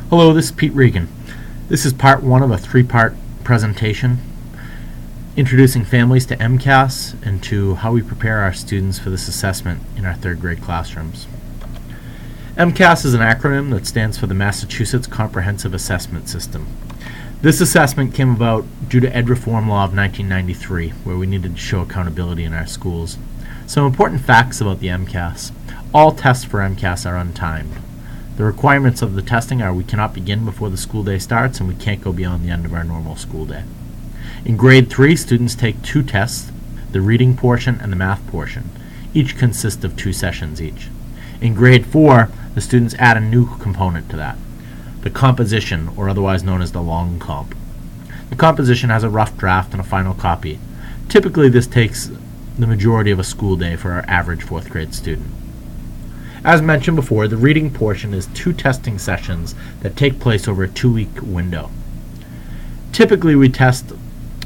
Hello, this is Pete Regan. This is part one of a three-part presentation introducing families to MCAS and to how we prepare our students for this assessment in our third grade classrooms. MCAS is an acronym that stands for the Massachusetts Comprehensive Assessment System. This assessment came about due to Ed Reform Law of 1993, where we needed to show accountability in our schools. Some important facts about the MCAS. All tests for MCAS are untimed. The requirements of the testing are we cannot begin before the school day starts and we can't go beyond the end of our normal school day. In grade 3, students take two tests, the reading portion and the math portion. Each consists of 2 sessions each. In grade 4, the students add a new component to that, the composition, or otherwise known as the long comp. The composition has a rough draft and a final copy. Typically, this takes the majority of a school day for our average 4th grade student. As mentioned before, the reading portion is 2 testing sessions that take place over a 2-week window. Typically, we test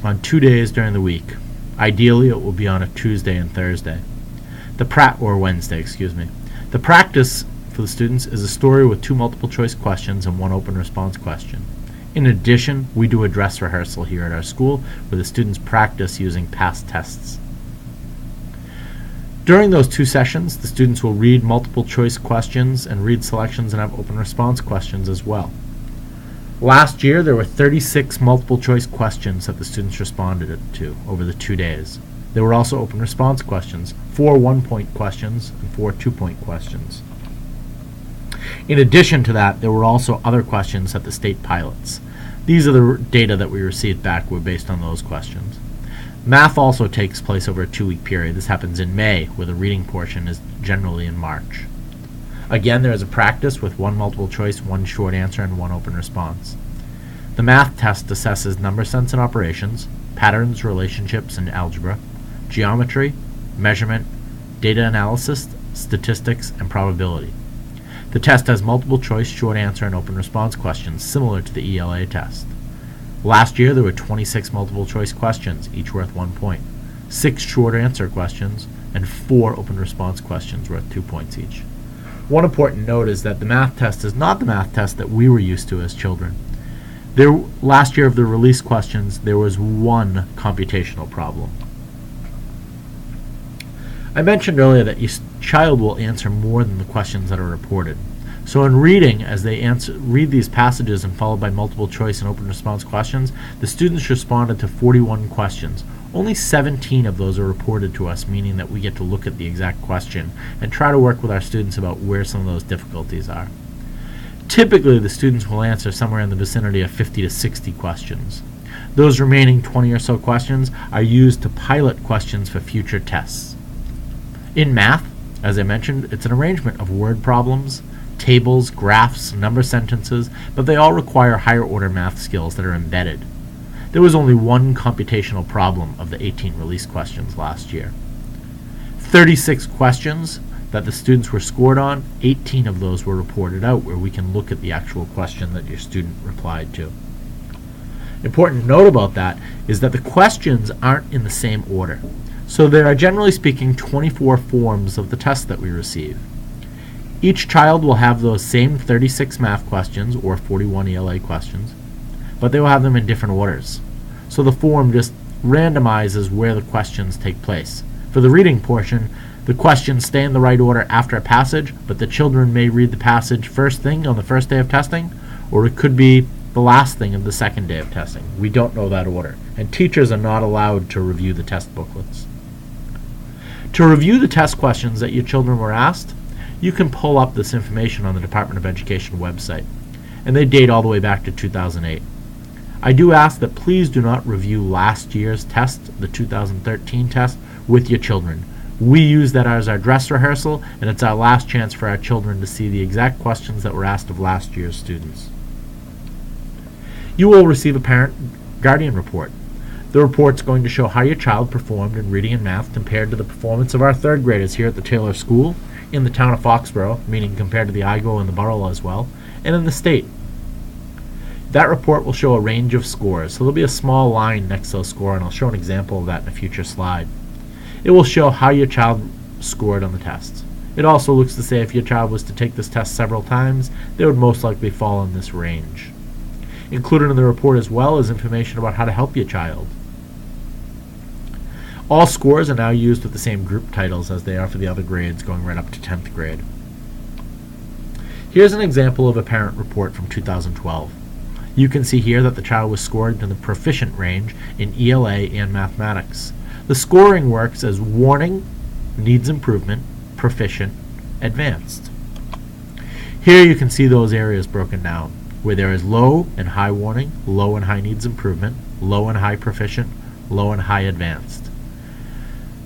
on 2 days during the week. Ideally, it will be on a Tuesday and Thursday. Wednesday. The practice for the students is a story with 2 multiple choice questions and 1 open response question. In addition, we do a dress rehearsal here at our school where the students practice using past tests. During those 2 sessions, the students will read multiple choice questions and read selections and have open response questions as well. Last year, there were 36 multiple choice questions that the students responded to over the 2 days. There were also open response questions, 4 1-point questions and 4 2-point questions. In addition to that, there were also other questions at the state pilots. These are the data that we received back were based on those questions. Math also takes place over a 2-week period. This happens in May, where the reading portion is generally in March. Again, there is a practice with 1 multiple choice, 1 short answer, and 1 open response. The math test assesses number sense and operations, patterns, relationships, and algebra, geometry, measurement, data analysis, statistics, and probability. The test has multiple choice, short answer, and open response questions, similar to the ELA test. Last year, there were 26 multiple choice questions, each worth 1 point, 6 short answer questions, and 4 open response questions worth 2 points each. One important note is that the math test is not the math test that we were used to as children. Last year of the release questions, there was 1 computational problem. I mentioned earlier that your child will answer more than the questions that are reported. So in reading, as they read these passages and followed by multiple choice and open response questions, the students responded to 41 questions. Only 17 of those are reported to us, meaning that we get to look at the exact question and try to work with our students about where some of those difficulties are. Typically, the students will answer somewhere in the vicinity of 50 to 60 questions. Those remaining 20 or so questions are used to pilot questions for future tests. In math, as I mentioned, it's an arrangement of word problems, tables, graphs, number sentences, but they all require higher order math skills that are embedded. There was only 1 computational problem of the 18 release questions last year. 36 questions that the students were scored on, 18 of those were reported out where we can look at the actual question that your student replied to. Important note about that is that the questions aren't in the same order. So there are, generally speaking, 24 forms of the test that we receive. Each child will have those same 36 math questions, or 41 ELA questions, but they will have them in different orders. So the form just randomizes where the questions take place. For the reading portion, the questions stay in the right order after a passage, but the children may read the passage first thing on the first day of testing, or it could be the last thing of the second day of testing. We don't know that order, and teachers are not allowed to review the test booklets. To review the test questions that your children were asked, you can pull up this information on the Department of Education website, and they date all the way back to 2008. I do ask that please do not review last year's test, the 2013 test, with your children. We use that as our dress rehearsal, and it's our last chance for our children to see the exact questions that were asked of last year's students. You will receive a parent-guardian report. The report's going to show how your child performed in reading and math compared to the performance of our 3rd graders here at the Taylor School, in the town of Foxborough, meaning compared to the IGO and the borough as well, and in the state. That report will show a range of scores, so there'll be a small line next to the score, and I'll show an example of that in a future slide. It will show how your child scored on the tests. It also looks to say if your child was to take this test several times, they would most likely fall in this range. Included in the report as well is information about how to help your child. All scores are now used with the same group titles as they are for the other grades, going right up to 10th grade. Here's an example of a parent report from 2012. You can see here that the child was scored in the proficient range in ELA and mathematics. The scoring works as warning, needs improvement, proficient, advanced. Here you can see those areas broken down, where there is low and high warning, low and high needs improvement, low and high proficient, low and high advanced.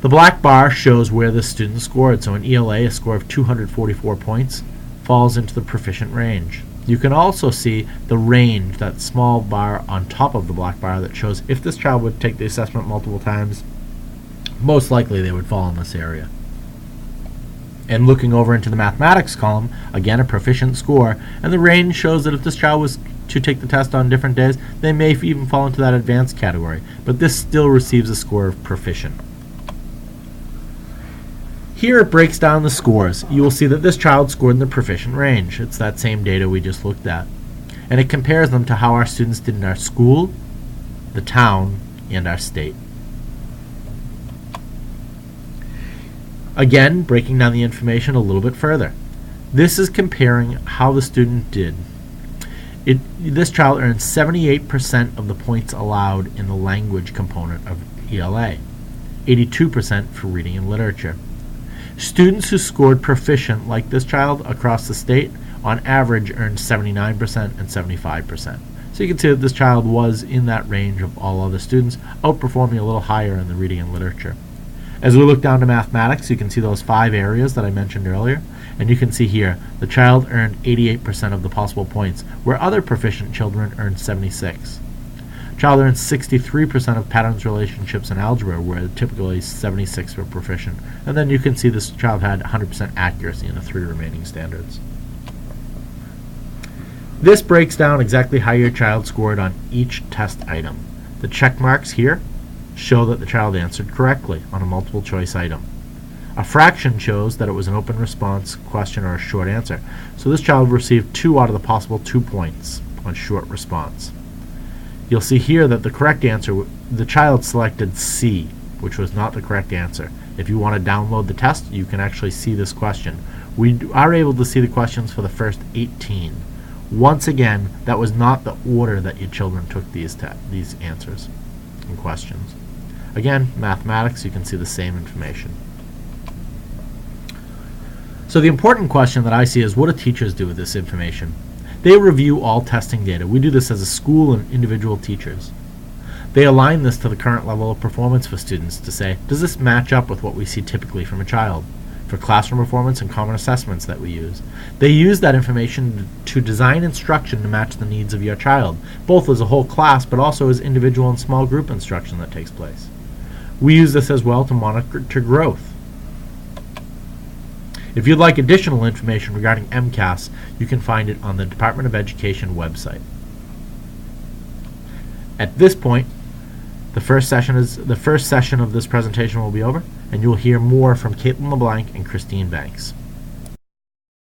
The black bar shows where the student scored. So in ELA, a score of 244 points falls into the proficient range. You can also see the range, that small bar on top of the black bar that shows if this child would take the assessment multiple times, most likely they would fall in this area. And looking over into the mathematics column, again a proficient score, and the range shows that if this child was to take the test on different days, they may even fall into that advanced category, but this still receives a score of proficient. Here it breaks down the scores. You will see that this child scored in the proficient range. It's that same data we just looked at. And it compares them to how our students did in our school, the town, and our state. Again, breaking down the information a little bit further. This is comparing how the student did. This child earned 78% of the points allowed in the language component of ELA, 82% for reading and literature. Students who scored proficient like this child across the state on average earned 79% and 75%. So you can see that this child was in that range of all other students, outperforming a little higher in the reading and literature. As we look down to mathematics, you can see those 5 areas that I mentioned earlier, and you can see here the child earned 88% of the possible points, where other proficient children earned 76%. Child earned 63% of patterns, relationships, and algebra, where typically 76 were proficient. And then you can see this child had 100% accuracy in the 3 remaining standards. This breaks down exactly how your child scored on each test item. The check marks here show that the child answered correctly on a multiple choice item. A fraction shows that it was an open response question or a short answer. So this child received 2 out of the possible 2 points on short response. You'll see here that the correct answer, the child selected C, which was not the correct answer. If you want to download the test, you can actually see this question. We are able to see the questions for the first 18. Once again, that was not the order that your children took these answers and questions. Again, mathematics, you can see the same information. So the important question that I see is, what do teachers do with this information? They review all testing data. We do this as a school and individual teachers. They align this to the current level of performance for students to say, does this match up with what we see typically from a child? For classroom performance and common assessments that we use. They use that information to design instruction to match the needs of your child, both as a whole class but also as individual and small group instruction that takes place. We use this as well to monitor growth. If you'd like additional information regarding MCAS, you can find it on the Department of Education website. At this point, the first session of this presentation will be over, and you'll hear more from Kaitlin LeBlanc and Christine Banks.